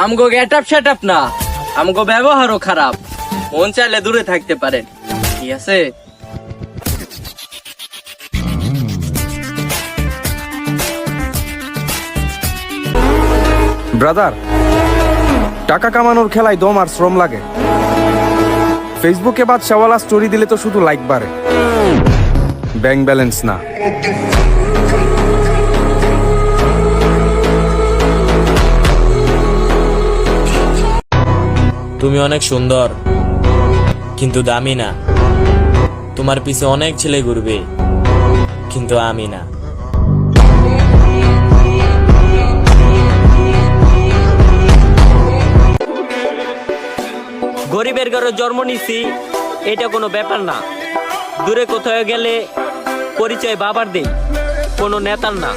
আমগো getup setup না, আমগো ব্যবহারও খারাপ। মন চাইলে দূরে থাকতে পারেন, ঠিক আছে? ব্রাদার, টাকা কামানোর খেলায় দম আর শ্রম লাগে। ফেসবুকে বাদশাওয়ালা স্টোরি দিলে তো শুধু লাইক বাড়ে, ব্যাংক ব্যালেন্স না। তুমি অনেক সুন্দর কিন্তু দামি না। তোমার পিছে অনেক ছেলে ঘুরবে কিন্তু আমি না। গরিবের ঘরে জন্ম নিছি এটা কোনো ব্যাপার না। দূরে কোথাও গেলে পরিচয় বাবার দেই, কোনো নেতার না।